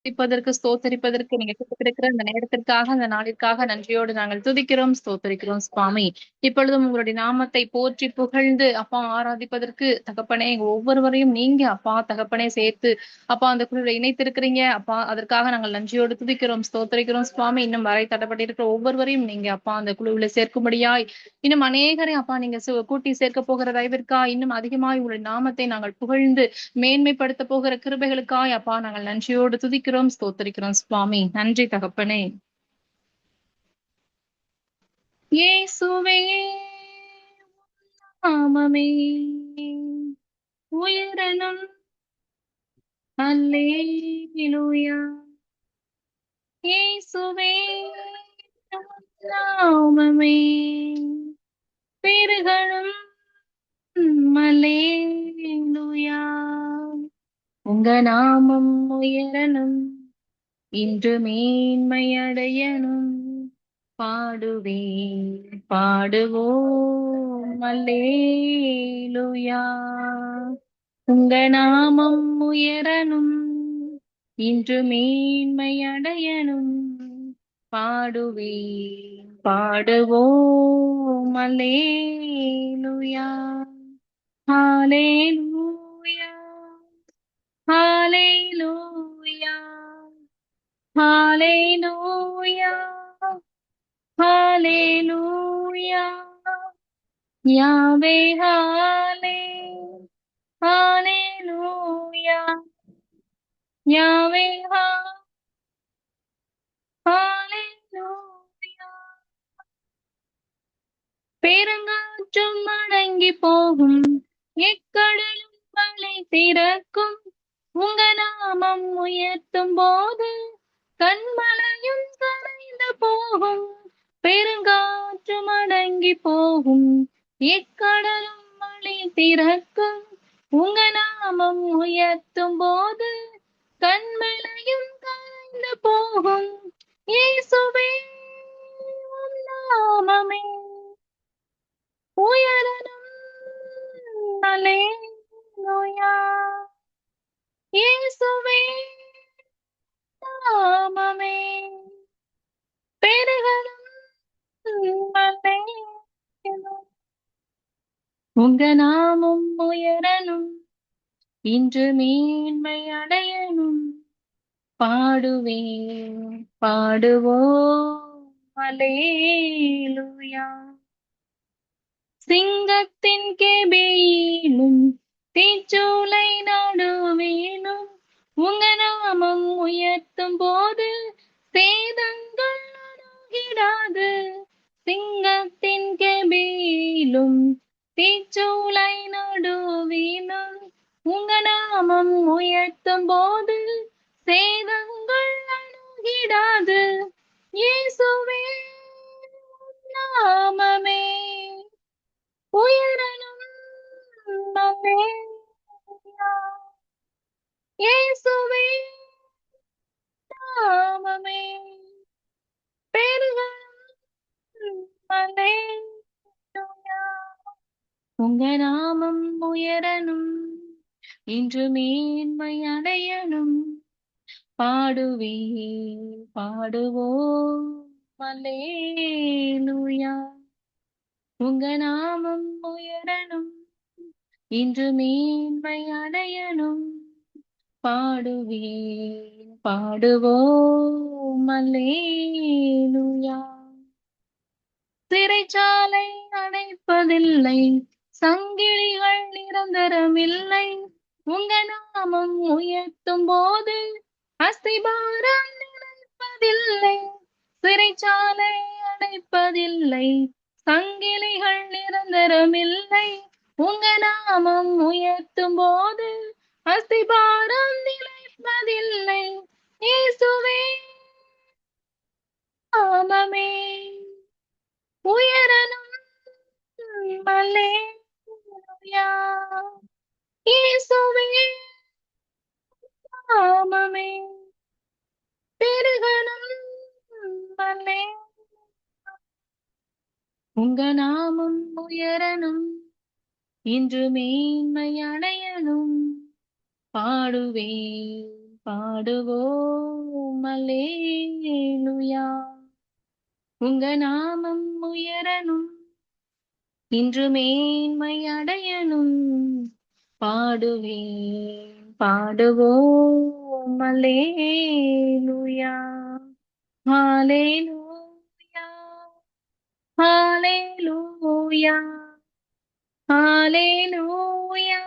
துதிப்பதற்கு, ஸ்தோத்தரிப்பதற்கு நீங்க குடுத்திருக்கிற இந்த நேரத்திற்காக, அந்த நாளிற்காக நன்றியோடு நாங்கள் துதிக்கிறோம், ஸ்தோத்தரிக்கிறோம் சுவாமி. இப்பொழுதும் உங்களுடைய நாமத்தை போற்றி புகழ்ந்து, அப்பா ஆராதிப்பதற்கு தகப்பனே, எங்க ஒவ்வொருவரையும் நீங்க அப்பா தகப்பனே சேர்த்து, அப்பா அந்த குழுவில் இணைத்திருக்கிறீங்க. அப்பா அதற்காக நாங்கள் நன்றியோடு துதிக்கிறோம், ஸ்தோத்தரிக்கிறோம் சுவாமி. இன்னும் வரை தடப்பட்டிருக்கிற ஒவ்வொருவரையும் நீங்க அப்பா அந்த குழுவில் சேர்க்கும்படியாய், இன்னும் அநேகரை அப்பா நீங்க கூட்டி சேர்க்க போகிற தயவிற்கா இன்னும் அதிகமாய் உங்களுடைய நாமத்தை நாங்கள் புகழ்ந்து மேன்மைப்படுத்த போகிற கிருபைகளுக்காய் அப்பா நாங்கள் நன்றியோடு துதிக்கிறோம், ஸ்தோத்தரிக்கிறோம் சுவாமி. நன்றி தகப்பனே. இயேசுவே நாமமே உயரணும். அல்லேலூயா. இயேசுவே நாமமே பெருகணும். அல்லேலூயா. உங்க நாமம் உயரணும். இன்று மேன்மை அடையணும். பாடுவேன் பாடுவோம் அல்லேலூயா. உங்க நாமம் உயரணும். இன்று மேன்மை அடையணும். பாடுவேன் பாடுவோம் அல்லேலூயா. ஹalleluya. ஹalleluya. ஹalleluya. ஹalleluya. யாவே ஹalleluya. யாவே ஹalleluya. பெருங்காற்றும் அடங்கி போகும், எக்கடலும் மழை திறக்கும். உங்க நாமம் உயர்த்தும் போது கண்மலையும் கரைந்து போகும். பெருங்காற்றும் அடங்கி போகும், எக்கடலும் மழை திறக்கும். உங்க நாமம் உயர்த்தும் போது கண்மலையும் கரைந்து போகும். இயேசுவே உம் நாமமே உயரணும். அல்லேலூயா. இயேசுவே நாமமே பெருகணும். அல்லேலூயா. உங்க நாமம் உயரணும். இன்று மேன்மை அடையணும். பாடுவேன் பாடுவோம் அல்லேலூயா. சிங்கத்தின் கெபியிலும் தீச்சூளை நடுவிலும் உங்க நாமம் உயர்த்தும் போது சேதங்கள் அணுகிடாது. சிங்கத்தின் கெபியிலும் தீச்சூளை நடுவிலும் உங்க நாமம் உயர்த்தும் போது சேதங்கள் அணுகிடாது. இயேசுவே நாமமே உயரணும். அல்லேலூயா. இயேசுவே நாமமே பெருகணும். அல்லேலூயா. உங்க நாமம் உயரணும். இன்று மேன்மை அடையணும். பாடுவேன் பாடுவோம் அல்லேலூயா. உங்க நாமம் உயரணும். இன்று மேன்மை அடையணும். பாடுவேன் பாடுவோம் அல்லேலூயா. சிறைச்சாலை அடைப்பதில்லை, சங்கிலிகள் நிரந்தரமில்லை. உங்க நாமம் உயர்த்தும் போது அஸ்திபாரம் நிலைப்பதில்லை. சிறைச்சாலை அடைப்பதில்லை, சங்கிலிகள் நிரந்தரமில்லை. உங்க நாமம் உயர்த்தும் போது அஸ்திபாரம் நிலைப்பதில்லை. இயேசுவே நாமமே உயரணும். அல்லேலூயா. இயேசுவே நாமமே பெருகணும். அல்லேலூயா. உங்க நாமம் உயரணும். இன்று மேன்மை அடையணும். பாடுவேன் பாடுவோம் அல்லேலூயா. உங்க நாமம் உயரணும், இன்று மேன்மை அடையணும். பாடுவேன் பாடுவோம் அல்லேலூயா. ஹalleluya, ஹalleluya, ஹalleluya,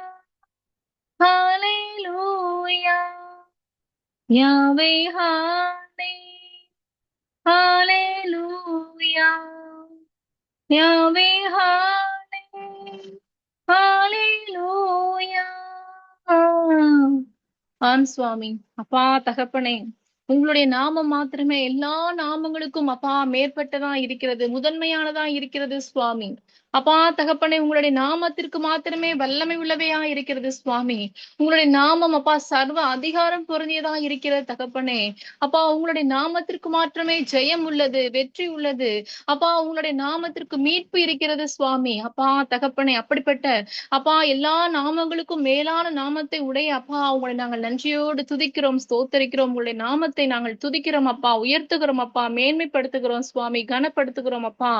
ஹalleluya. யாவே ஹalleluya, யாவே ஹalleluya. ஆம் சுவாமி. அப்பா தகப்பனே, உங்களுடைய நாமம் மாத்திரமே எல்லா நாமங்களுக்கும் அப்பா மேற்பட்டதா இருக்கிறது, முதன்மையானதா இருக்கிறது சுவாமி. அப்பா தகப்பனே, உங்களுடைய நாமத்திற்கு மாத்திரமே வல்லமை உள்ளவையா இருக்கிறது சுவாமி. உங்களுடைய நாமம் அப்பா சர்வ அதிகாரம் பொருந்தியதா இருக்கிறது தகப்பனே. அப்பா உங்களுடைய நாமத்திற்கு மாத்திரமே ஜெயம் உள்ளது, வெற்றி உள்ளது. அப்பா உங்களுடைய நாமத்திற்கு மீட்பு இருக்கிறது சுவாமி. அப்பா தகப்பனே, அப்படிப்பட்ட அப்பா எல்லா நாமங்களுக்கும் மேலான நாமத்தை உடைய அப்பா உங்களை நாங்கள் நன்றியோடு துதிக்கிறோம், ஸ்தோத்தரிக்கிறோம். உங்களுடைய நாமத்தை நாங்கள் துதிக்கிறோம் அப்பா, உயர்த்துகிறோம் அப்பா, மேன்மைப்படுத்துகிறோம் சுவாமி, கனப்படுத்துகிறோம் அப்பா.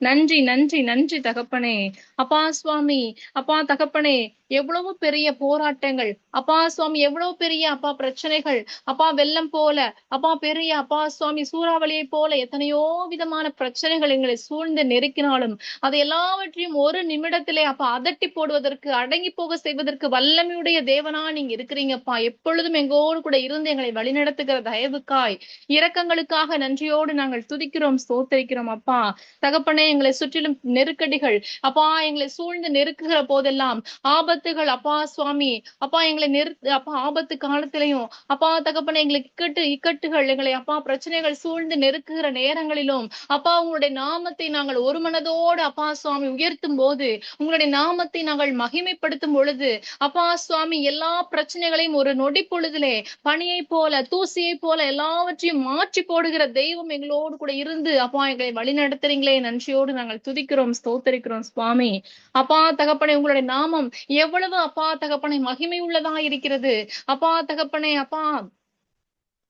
நன்றி நன்றி நன்றி தகப்பனே. அப்பா சுவாமி, அப்பா தகப்பனே, எவ்வளவு பெரிய போராட்டங்கள் அப்பா சுவாமி, எவ்வளவு பெரிய அப்பா பிரச்சனைகள் அப்பா, வெள்ளம் போல அப்பா, பெரிய அப்பா சுவாமி சூறாவளியை போல எத்தனையோ விதமான பிரச்சனைகள் எங்களை சூழ்ந்து நெருக்கினாலும் அது எல்லாவற்றையும் ஒரு நிமிடத்திலே அப்பா அதட்டி போடுவதற்கு, அடங்கி போக செய்வதற்கு வல்லமையுடைய தேவனா நீங்க இருக்கிறீங்கப்பா. எப்பொழுதும் எங்கோடு கூட இருந்து எங்களை வழிநடத்துகிற தயவுக்காய், இரக்கங்களுக்காக நன்றியோடு நாங்கள் துதிக்கிறோம், ஸ்தோத்தரிக்கிறோம் அப்பா. தகப்பனே, எங்களை சுற்றிலும் நெருக்கடிகள் அப்பா எங்களை சூழ்ந்து நெருக்குகிற போதெல்லாம், ஆபத்துகள் அப்பா சுவாமி, அப்பா எங்களை அப்பா ஆபத்து காலத்திலையும் அப்பா தகப்பனே, எங்களுக்கு இக்கட்டுகள் எங்களை அப்பா பிரச்சனைகள் சூழ்ந்து நெருக்குகிற நேரங்களிலும் அப்பா உங்களுடைய நாமத்தை நாங்கள் ஒரு மனதோடு அப்பா சுவாமி உயர்த்தும் போது, உங்களுடைய நாமத்தை நாங்கள் மகிமைப்படுத்தும் பொழுது அப்பா சுவாமி, எல்லா பிரச்சனைகளையும் ஒரு நொடி பொழுதிலே பனியை போல, தூசியை போல எல்லாவற்றையும் மாற்றி போடுகிற தெய்வம் எங்களோடு கூட இருந்து அப்பா எங்களை வழி நடத்துறீங்களே, நன்றியோடு நாங்கள் துதிக்கிறோம், ஸ்தோத்தரிக்கிறோம் சுவாமி. அப்பா தகப்பனே, உங்களுடைய நாமம் எவ்வளவு அப்பா தகப்பனை மகிமை உள்ளதா இருக்கிறது. அப்பா தகப்பனே, அப்பா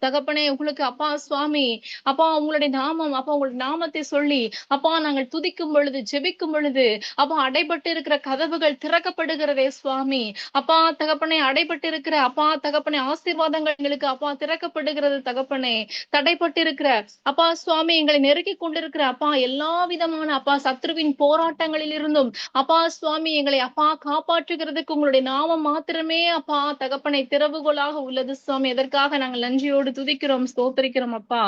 தகப்பனே, உங்களுக்கு அப்பா சுவாமி, அப்பா உங்களுடைய நாமம் அப்பா, உங்களுடைய நாமத்தை சொல்லி அப்பா நாங்கள் துதிக்கும் பொழுது, ஜெபிக்கும் பொழுது அப்பா அடைபட்டு இருக்கிற கதவுகள் திறக்கப்படுகிறதே சுவாமி. அப்பா தகப்பனே, அடைபட்டு இருக்கிற அப்பா தகப்பனே ஆசீர்வாதங்கள் எங்களுக்கு அப்பா திறக்கப்படுகிறது தகப்பனே. தடைப்பட்டு இருக்கிற அப்பா சுவாமி, எங்களை நெருக்கி கொண்டிருக்கிற அப்பா எல்லா விதமான அப்பா சத்ருவின் போராட்டங்களில் இருந்தும் அப்பா சுவாமி எங்களை அப்பா காப்பாற்றுகிறதுக்கு உங்களுடைய நாமம் மாத்திரமே அப்பா தகப்பனை திறவுகோலாக உள்ளது சுவாமி. எதற்காக நாங்கள் நன்றியோடு துதிக்கிறோம், ஸ்தோத்தரிக்கிறோம் அப்பா.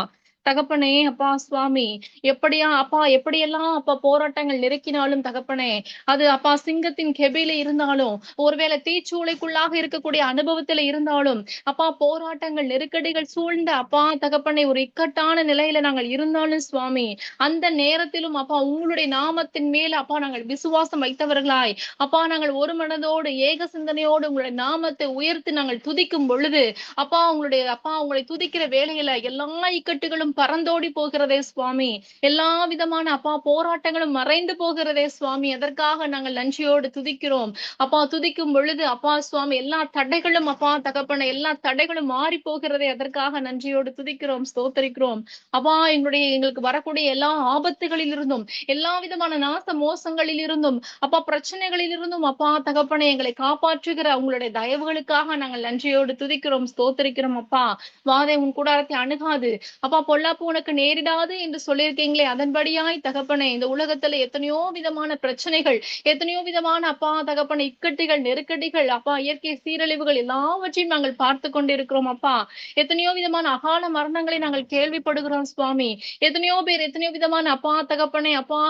தகப்பனே, அப்பா சுவாமி, எப்படியா அப்பா எப்படியெல்லாம் அப்பா போராட்டங்கள் நெருக்கினாலும் தகப்பனே, அது அப்பா சிங்கத்தின் கெபில இருந்தாலும், ஒருவேளை தீச்சூளைக்குள்ளாக இருக்கக்கூடிய அனுபவத்துல இருந்தாலும் அப்பா, போராட்டங்கள் நெருக்கடிகள் சூழ்ந்த அப்பா தகப்பனே ஒரு இக்கட்டான நிலையில நாங்கள் இருந்தாலும் சுவாமி, அந்த நேரத்திலும் அப்பா உங்களுடைய நாமத்தின் மேல அப்பா நாங்கள் விசுவாசம் வைத்தவர்களாய் அப்பா நாங்கள் ஒரு மனதோடு ஏக சிந்தனையோடு உங்களுடைய நாமத்தை உயர்த்தி நாங்கள் துதிக்கும் பொழுது அப்பா, உங்களுடைய அப்பா உங்களை துதிக்கிற வேளையில எல்லா இக்கட்டுகளும் பறந்தோடி போகிறதே சுவாமி. எல்லா விதமான அப்பா போராட்டங்களும் மறைந்து போகிறதே சுவாமி. அதற்காக நாங்கள் நன்றியோடு துதிக்கிறோம் அப்பா. துதிக்கும் பொழுது அப்பா சுவாமி, எல்லா தடைகளும் அப்பா தகப்பன எல்லா தடைகளும் மாறி போகிறதே. அதற்காக நன்றியோடு துதிக்கிறோம், ஸ்தோத்தரிக்கிறோம் அப்பா. எங்களுக்கு வரக்கூடிய எல்லா ஆபத்துகளில் இருந்தும், எல்லா விதமான நாச மோசங்களில் இருந்தும் அப்பா, பிரச்சனைகளில் இருந்தும் அப்பா தகப்பனை எங்களை காப்பாற்றுகிற உங்களுடைய தயவுகளுக்காக நாங்கள் நன்றியோடு துதிக்கிறோம், ஸ்தோத்தரிக்கிறோம் அப்பா. வாதை உன் கூடாரத்தை அணுகாது அப்பா, பொல்லாப்பு உனக்கு நேரிடாது என்று சொல்லியிருக்கீங்களே, அதன்படியாய் தகப்பனே இந்த உலகத்துல எத்தனையோ விதமான பிரச்சனைகள், எத்தனையோ விதமான அப்பா தகப்பனை இக்கட்டுகள், நெருக்கடிகள் அப்பா, இயற்கை சீரழிவுகள் எல்லாவற்றையும் நாங்கள் பார்த்து கொண்டிருக்கிறோம் அப்பா. எத்தனையோ விதமான அகால மரணங்களை நாங்கள் கேள்விப்படுகிறோம் சுவாமி. எத்தனையோ பேர் எத்தனையோ விதமான அப்பா தகப்பனே அப்பா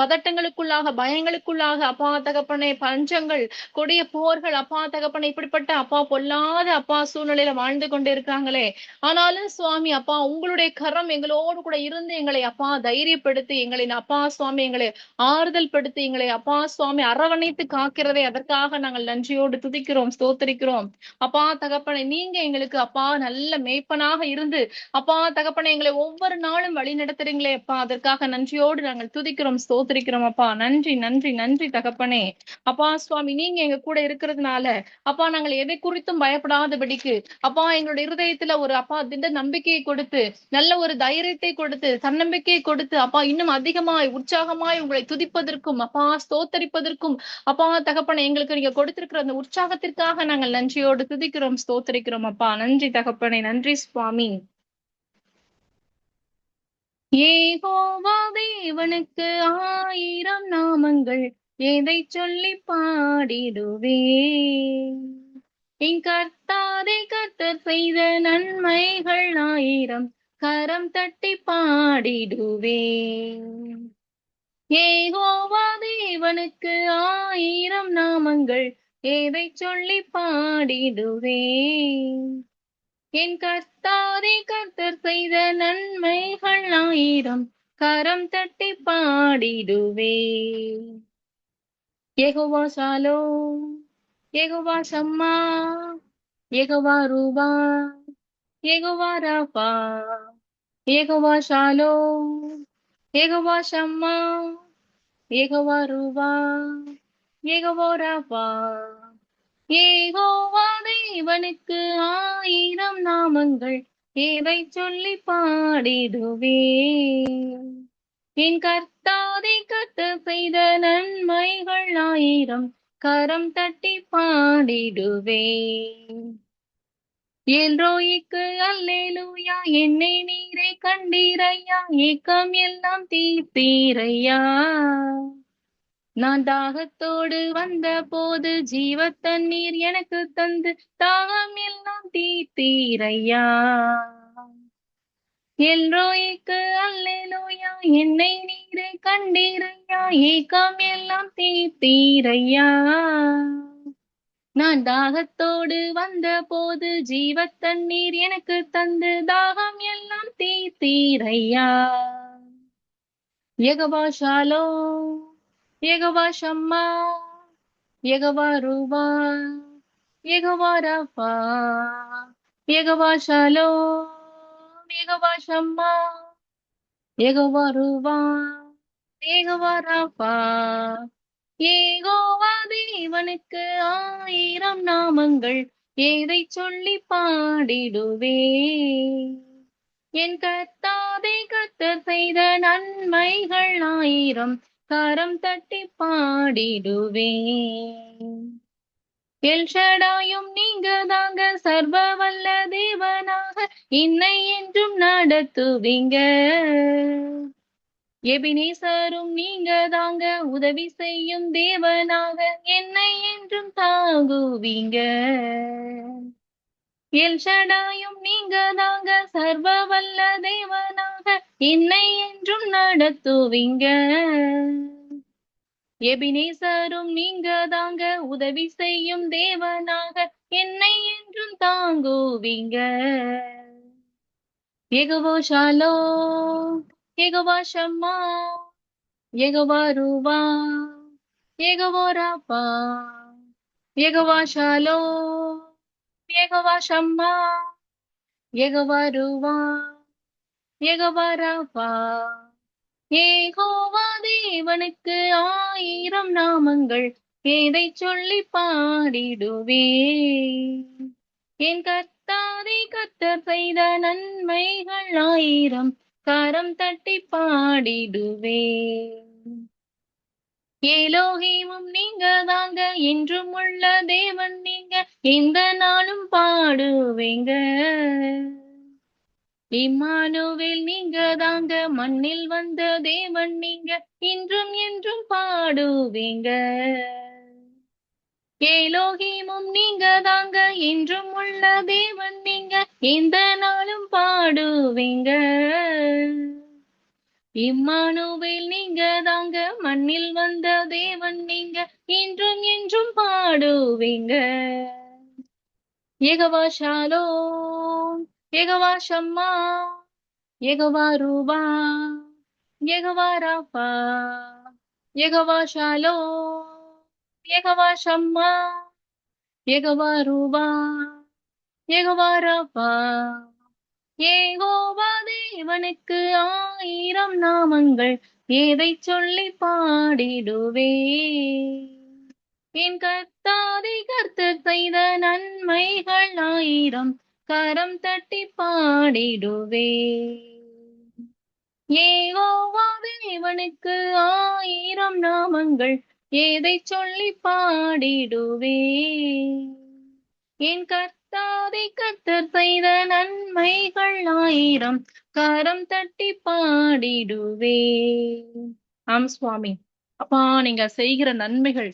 பதட்டங்களுக்குள்ளாக, பயங்களுக்குள்ளாக அப்பா தகப்பனே, பஞ்சங்கள், கொடிய போர்கள் அப்பா தகப்பனை இப்படிப்பட்ட அப்பா பொல்லாத அப்பா சூழ்நிலையில வாழ்ந்து கொண்டு இருக்கிறாங்களே. ஆனாலும் சுவாமி அப்பா, உங்களுடைய கரம் எங்களோடு கூட இருந்து எங்களை அப்பா தைரியப்படுத்தி எங்களை அப்பா சுவாமி எங்களை ஆறுதல் படுத்தி எங்களை அப்பா சுவாமி அரவணைத்து காக்கிறதை அதற்காக நாங்கள் நன்றியோடு துதிக்கிறோம், ஸ்தோத்தரிக்கிறோம். அப்பா தகப்பனை நீங்க எங்களுக்கு அப்பா நல்ல மேய்ப்பனாக இருந்து அப்பா தகப்பனை எங்களை ஒவ்வொரு நாளும் வழி நடத்துறீங்களே அப்பா, அதற்காக நன்றியோடு நாங்கள் துதிக்கிறோம், ஸ்தோத்தரிக்கிறோம் அப்பா. நன்றி நன்றி நன்றி தகப்பனே. அப்பா சுவாமி நீங்க எங்க கூட இருக்கிறதுனால அப்பா நாங்கள் எதை குறித்தும் பயப்படாதபடிக்கு அப்பா எங்களுடைய இருதயத்துல ஒரு அப்பா திட நம்பிக்கையை கொடுத்து நல்ல ஒரு தைரியத்தை கொடுத்து தன்னம்பிக்கையை கொடுத்து அப்பா இன்னும் அதிகமாய் உற்சாகமாய் உங்களை துதிப்பதற்கும் அப்பா ஸ்தோத்தரிப்பதற்கும் அப்பா தகப்பனை எங்களுக்கு நீங்க கொடுத்திருக்கிற அந்த உற்சாகத்திற்காக நாங்கள் நன்றியோடு துதிக்கிறோம், ஸ்தோத்தரிக்கிறோம் அப்பா. நன்றி தகப்பனை, நன்றி சுவாமி. யெகோவா தேவனுக்கு 1000 நாமங்கள், எதை சொல்லி பாடிடுவேன். என் கர்த்தாரே கர்த்தர் செய்த நன்மைகள் 1000, கரம் தட்டி பாடிடுவேன். யெகோவா தேவனுக்கு 1000 நாமங்கள், எதை சொல்லி பாடிடுவேன். என் கர்த்தாரே கர்த்தர் செய்த நன்மைகள் 1000, கரம் தட்டி பாடிடுவேன். யெகோவா ஷாலோம், யெகோவா ஷம்மா, யெகோவா ரூபா, யெகோவா ராபா, யெகோவா ஷாலோம், யெகோவா ஷம்மா, யெகோவா ரூபா, யெகோவா ராபா. யெகோவா தேவனுக்கு 1000 நாமங்கள், எதை சொல்லி பாடிடுவேன். என் கர்த்தாரே கர்த்தர் செய்த நன்மைகள் 1000, கரம் தட்டி பாடிடுவேன். எல்ரோய்க்கு அல்லேலூயா, என்னை நீரே கண்டீரையா, ஏக்கம் எல்லாம் தீர்த்தீரையா. நான் தாகத்தோடு வந்த போது ஜீவ தண்ணீர் எனக்கு தந்து தாகம் எல்லாம் தீர்த்தீரையா. எல்ரோய்க்கு அல்லேலூயா, என்னை நீரே கண்டீரையா, ஏக்கம் எல்லாம் தீர்த்தீரையா. நான் தாகத்தோடு வந்த போது ஜீவ தண்ணீர் எனக்கு தந்து தாகம் எல்லாம் தீர்த்தீரையா. யெகோவா ஷாலோம், யெகோவா ஷம்மா, யெகோவா ரூபா, யெகோவா ராபா, யெகோவா ஷாலோம், யெகோவா ஷம்மா, யெகோவா ரூபா, யெகோவா ராபா. யெகோவா தேவனுக்கு 1000 நாமங்கள், எதை சொல்லி பாடிடுவேன். என் கர்த்தாரே கர்த்தர் செய்த நன்மைகள் 1000, கரம் தட்டி பாடிடுவேன். எல்ஷடாயும் நீங்க தாங்க, சர்வ வல்ல தேவனாக என்னை என்றும் நடத்துவீங்க. எபினேசரும் நீங்க தாங்க, உதவி செய்யும் தேவனாக என்னை என்றும் தாங்குவீங்க. எல்ஷடாயும் நீங்க தாங்க, சர்வ வல்ல தேவனாக என்னை என்றும் நடத்துவீங்க. எபினேசரும் நீங்க தாங்க, உதவி செய்யும் தேவனாக என்னை என்றும் தாங்குவீங்க. யெகோவா ஷாலோம், யெகோவா ஷம்மா, யெகோவா ரூபா, யெகோவா ராபா, யெகோவா ஷாலோம், யெகோவா ஷம்மா, யெகோவா ரூபா, யெகோவா ராபா. யெகோவா தேவனுக்கு 1000 நாமங்கள், எதை சொல்லி பாடிடுவேன். என் கர்த்தாரே கர்த்தர் செய்த நன்மைகள் 1000, கரம் தட்டி பாடிடுவேன். எலோஹிமும் நீங்க தாங்க, என்றும் உள்ள தேவன் நீங்க, எந்த நாளும் பாடுவேங்க. இம்மானுவேல் நீங்க தாங்க, மண்ணில் வந்த தேவன் நீங்க, இன்றும் என்றும் பாடுவீங்க. எலோஹிமும் நீங்க தாங்க, என்றும் உள்ள தேவன் நீங்க, எந்த நாளும் பாடுவீங்க. இம்மானுவேல் நீங்க தாங்க, மண்ணில் வந்த தேவன் நீங்க, இன்றும் என்றும் பாடுவீங்க. யெகோவா ஷாலோம், யெகோவா ஷம்மா, யெகோவா ரூபா, யெகோவா ராஃபா, யெகோவா ஷாலோம், யெகோவா ஷம்மா, யெகோவா ரூபா, யெகோவா ராஃபா. யெகோவா தேவனுக்கு 1000 நாமங்கள், எதைச் சொல்லிப் பாடிடுவேன். என் கர்த்தாதி கர்த்தர் செய்த நன்மைகள் 1000, கரம் தட்டிப் பாடிடுவேன். யெகோவா தேவனுக்கு 1000 நாமங்கள், எதைச் சொல்லிப் பாடிடுவேன். என் கர்த்தாதி கர்த்தர் செய்த நன்மைகள் 1000, கரம் தட்டிப் பாடிடுவேன். ஆம் சுவாமி. அப்பா, நீங்க செய்கிற நன்மைகள்,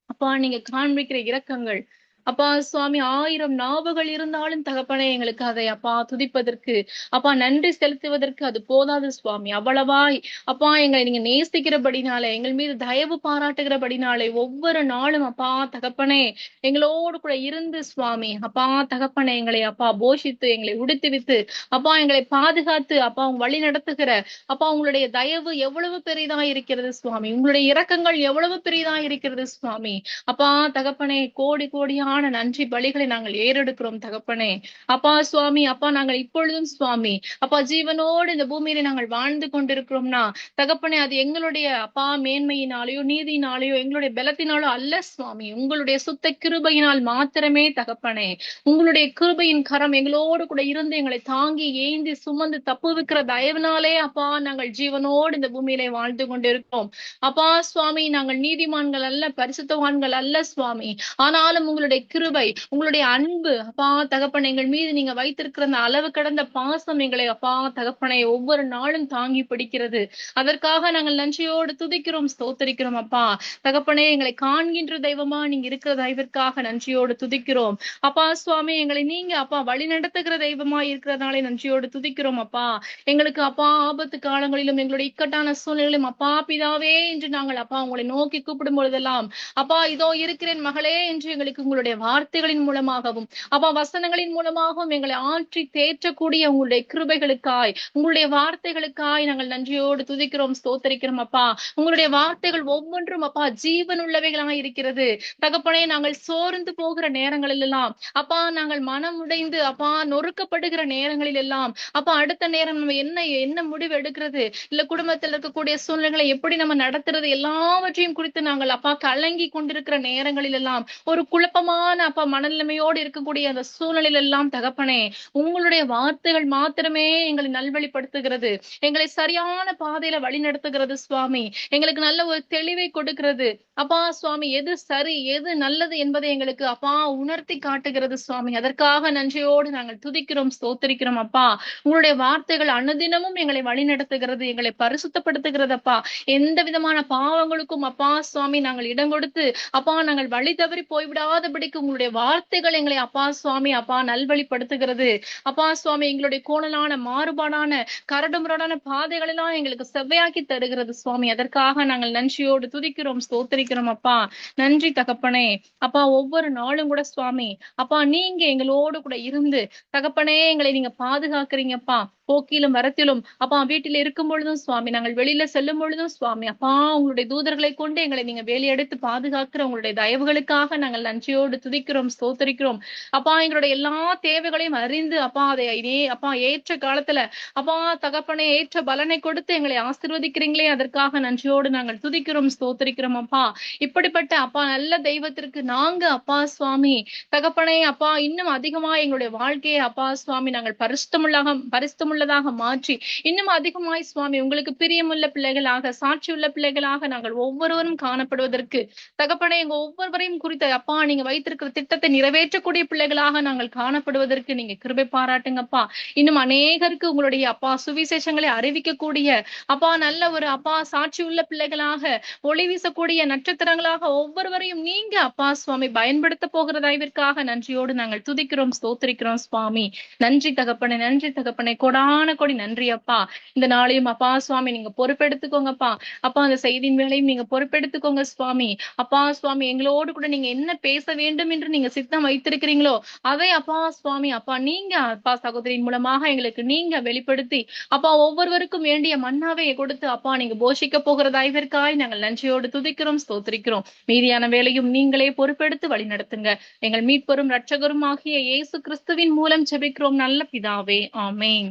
அப்பா நீங்க காண்பிக்கிற இரக்கங்கள், அப்பா சுவாமி, 1000 நாவுகள் இருந்தாலும் தகப்பனே எங்களுக்கு அதை அப்பா துதிப்பதற்கு, அப்பா நன்றி செலுத்துவதற்கு அது போதாது சுவாமி. அவ்வளவாய் அப்பா எங்களை நீங்க நேசிக்கிறபடினாலே, எங்கள் மீது தயவு பாராட்டுகிறபடினாலே, ஒவ்வொரு நாளும் அப்பா தகப்பனே எங்களோடு கூட இருந்து சுவாமி, அப்பா தகப்பனே எங்களை அப்பா போஷித்து, எங்களை உடுத்துவித்து, அப்பா எங்களை பாதுகாத்து, அப்பா வழி நடத்துகிற அப்பா உங்களுடைய தயவு எவ்வளவு பெரிதா இருக்கிறது சுவாமி. உங்களுடைய இரக்கங்கள் எவ்வளவு பெரிதா இருக்கிறது சுவாமி. அப்பா தகப்பனே, கோடி கோடியான நன்றி பலிகளை நாங்கள் ஏறெடுக்கிறோம் தகப்பனே. அப்பா சுவாமி, அப்பா நாங்கள் இப்பொழுதும் சுவாமி, அப்பா ஜீவனோடு இந்த பூமியில நாங்கள் வாழ்ந்து கொண்டிருக்கிறோம்னா தகப்பனே, அது எங்களுடைய அப்பா மேன்மையினாலேயோ நீதியினாலேயோ எங்களுடைய பலத்தினாலோ அல்ல சுவாமி. உங்களுடைய சுத்த கிருபையினால் மாத்திரமே தகப்பனே. உங்களுடைய கிருபையின் கரம் எங்களோடு கூட இருந்து எங்களை தாங்கி ஏந்தி சுமந்து தப்புவிக்கிற தயவினாலே அப்பா நாங்கள் ஜீவனோடு இந்த பூமியிலே வாழ்ந்து கொண்டிருக்கிறோம். அப்பா சுவாமி, நாங்கள் நீதிமான்கள் அல்ல, பரிசுத்தவான்கள் அல்ல சுவாமி. ஆனாலும் உங்களுடைய கிருபை, உங்களுடைய அன்பு அப்பா தகப்பனை எங்கள் மீது நீங்க வைத்திருக்கிற அந்த அளவு கடந்த பாசம் எங்களை அப்பா தகப்பனை ஒவ்வொரு நாளும் தாங்கி பிடிக்கிறது. அதற்காக நாங்கள் நன்றியோடு துதிக்கிறோம், ஸ்தோத்தரிக்கிறோம். அப்பா தகப்பனே, எங்களை காண்கின்ற தெய்வமா நீங்க இருக்கிற தெய்வத்திற்காக நன்றியோடு துதிக்கிறோம். அப்பா சுவாமி, எங்களை நீங்க அப்பா வழி நடத்துகிற தெய்வமா இருக்கிறதுனாலே நன்றியோடு துதிக்கிறோம். அப்பா எங்களுக்கு அப்பா ஆபத்து காலங்களிலும் எங்களுடைய இக்கட்டான சூழ்நிலையிலும் அப்பா பிதாவே என்று நாங்கள் அப்பா உங்களை நோக்கி கூப்பிடும் பொழுதெல்லாம் அப்பா இதோ இருக்கிறேன் மகளே என்று எங்களுக்கு உங்களுடைய வார்த்தைகளின் மூலமாகவும் அப்பா வசனங்களின் மூலமாகவும் எங்களை ஆற்றி தேற்றக்கூடிய உங்களுடைய கிருபைகளுக்காய், உங்களுடைய வார்த்தைகளுக்காய் நாங்கள் நன்றியோடு துதிக்கிறோம், ஸ்தோத்தரிக்கிறோம். அப்பா உங்களுடைய வார்த்தைகள் ஒவ்வொன்றும் அப்பா ஜீவன் உள்ளவைகளாக இருக்கிறது தகப்பனே. நாங்கள் சோர்ந்து போகிற நேரங்களில் எல்லாம் அப்பா, நாங்கள் மனம் உடைந்து அப்பா நொறுக்கப்படுகிற நேரங்களில் எல்லாம் அப்பா அடுத்த நேரம் நம்ம என்ன முடிவு எடுக்கிறது, இல்ல குடும்பத்தில் இருக்கக்கூடிய சூழ்நிலைகளை எப்படி நம்ம நடத்துறது, எல்லாவற்றையும் குறித்து நாங்கள் அப்பா கலங்கி கொண்டிருக்கிற நேரங்களில் எல்லாம், ஒரு குழப்பமான அப்பா மனநிலைமையோடு இருக்கக்கூடிய அந்த சூழ்நிலையில் எல்லாம் தகப்பனே, உங்களுடைய வார்த்தைகள் மாத்திரமே எங்களை நல்வழிப்படுத்துகிறது, எங்களை சரியான பாதையில வழி நடத்துகிறது சுவாமி. எங்களுக்கு நல்ல ஒரு தெளிவை கொடுக்கிறது அப்பா சுவாமி. எது சரி, எது நல்லது என்பதை எங்களுக்கு அப்பா உணர்த்தி காட்டுகிறது சுவாமி. அதற்காக நன்றியோடு நாங்கள் துதிக்கிறோம், ஸ்தோத்திரிக்கிறோம். அப்பா உங்களுடைய வார்த்தைகள் அனுதினமும் எங்களை வழி நடத்துகிறது, எங்களை பரிசுத்தப்படுத்துகிறது. அப்பா எந்த விதமான பாவங்களுக்கும் அப்பா சுவாமி நாங்கள் இடம் கொடுத்து அப்பா நாங்கள் வழி தவறி போய்விடாதபடிக்கு உங்களுடைய வார்த்தைகள் எங்களை அப்பா சுவாமி அப்பா நல்வழிப்படுத்துகிறது. அப்பா சுவாமி, எங்களுடைய கோணலான மாறுபாடான கரடுமுரடான பாதைகள் எல்லாம் எங்களுக்கு செவ்வையாக்கி தருகிறது சுவாமி. அதற்காக நாங்கள் நன்றியோடு துதிக்கிறோம், ஸ்தோத்திரிக்கிறோம். அப்பா நன்றி தகப்பனே. அப்பா ஒவ்வொரு நாளும் கூட சுவாமி அப்பா நீங்க எங்களோடு கூட இருந்து தகப்பனே எங்களை நீங்க பாதுகாக்கிறீங்கப்பா. போக்கிலும் வரத்திலும் அப்பா வீட்டில் இருக்கும் பொழுதும் சுவாமி, நாங்கள் வெளியில செல்லும் பொழுதும் சுவாமி அப்பா உங்களுடைய தூதர்களை கொண்டு எங்களை நீங்க வேலையெடுத்து பாதுகாக்கிற உங்களுடைய தயவுகளுக்காக நாங்கள் நன்றியோடு துதிக்கிறோம், ஸ்தோத்திரிக்கிறோம். அப்பா எங்களுடைய எல்லா தேவைகளையும் அறிந்து அப்பா அதை அப்பா ஏற்ற காலத்துல அப்பா தகப்பனே ஏற்ற பலனை கொடுத்து எங்களை ஆசீர்வதிக்கிறீங்களே, அதற்காக நன்றியோடு நாங்கள் துதிக்கிறோம், ஸ்தோத்திரிக்கிறோம். அப்பா இப்படிப்பட்ட அப்பா நல்ல தெய்வத்திற்கு நாங்க அப்பா சுவாமி தகப்பனே அப்பா இன்னும் அதிகமா எங்களுடைய வாழ்க்கையை அப்பா சுவாமி நாங்கள் பரிசுத்தமுள்ளதாக மாற்றி இன்னும் அதிகமாய் சுவாமி உங்களுக்கு பிரியமுள்ள பிள்ளைகளாக, சாட்சியுள்ள பிள்ளைகளாக நாங்கள் ஒவ்வொருவரும் காணப்படுவதற்கு தகப்பனே எங்க ஒவ்வொருவரையும் குறித்த அப்பா நீங்க வைத்திருக்கிற திட்டத்தை நிறைவேற்றக்கூடிய பிள்ளைகளாக நாங்கள் காணப்படுவதற்கு நீங்க கிருபை பாராட்டுங்கப்பா. இன்னும் அநேகருக்கு உங்களுடைய அப்பா சுவிசேஷங்களை அறிவிக்கக்கூடிய அப்பா நல்ல ஒரு அப்பா சாட்சி உள்ள பிள்ளைகளாக, ஒளி வீசக்கூடிய நட்சத்திரங்களாக ஒவ்வொருவரையும் நீங்க அப்பா சுவாமி பயன்படுத்த போகிற தயவிற்காக நன்றியோடு நாங்கள் துதிக்கிறோம், ஸ்தோத்திரிக்கிறோம் சுவாமி. நன்றி தகப்பனே, நன்றி தகப்பனே. கொடா கோடான கோடி நன்றி அப்பா. இந்த நாளையும் அப்பா சுவாமி நீங்க பொறுப்பெடுத்துக்கோங்கப்பா. அப்பா அந்த செய்தியின் வேலையும் நீங்க பொறுப்பெடுத்துக்கோங்க சுவாமி. அப்பா சுவாமி எங்களோடு கூட நீங்க என்ன பேச வேண்டும் என்று நீங்க சித்தம் வைத்திருக்கிறீங்களோ, அதை அப்பா சுவாமி அப்பா நீங்க அப்பா சகோதரியின் மூலமாக எங்களுக்கு நீங்க வெளிப்படுத்தி, அப்பா ஒவ்வொருவருக்கும் வேண்டிய மன்னாவை கொடுத்து அப்பா நீங்க போஷிக்க போகிற தயவிற்காய் நாங்கள் நன்றியோடு துதிக்கிறோம், ஸ்தோத்திரிக்கிறோம். மீதியான வேலையும் நீங்களே பொறுப்பெடுத்து வழிநடத்துங்க. எங்கள் மீட்பெரும் இரட்சகரும் ஆகிய இயேசு கிறிஸ்துவின் மூலம் ஜெபிக்கிறோம் நல்ல பிதாவே. ஆமென்.